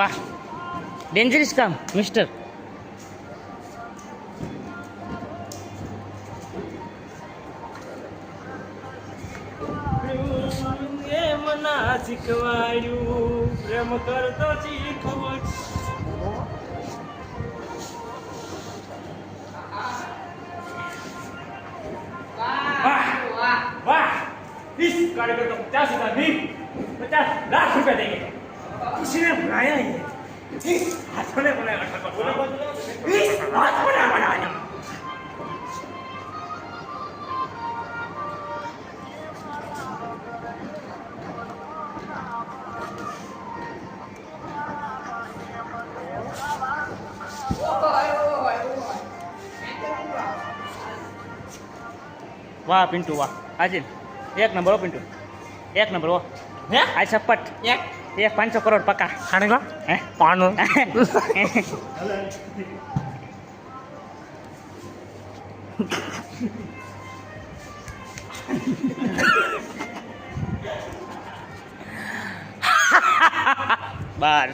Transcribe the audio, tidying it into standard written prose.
વાહ, ડેન્જરસ કામ મિસ્ટર. એ મના શીખવાડ્યું પ્રેમ કરતો શીખવું. વાહ 20 કાર્યકર तो 50,000 नहीं 50 लाख रुपए देंगे. किसी ने बुलाया ही है. हाथों ने बनाया हाथ बनाया. વાહ પિન્ટુ વાહ, હાજી એક નંબર હો પિન્ટુ, એક નંબર હો. હે આ સપટ એક 500 કરોડ પક્કા. ખાને કો હે પાનો બાર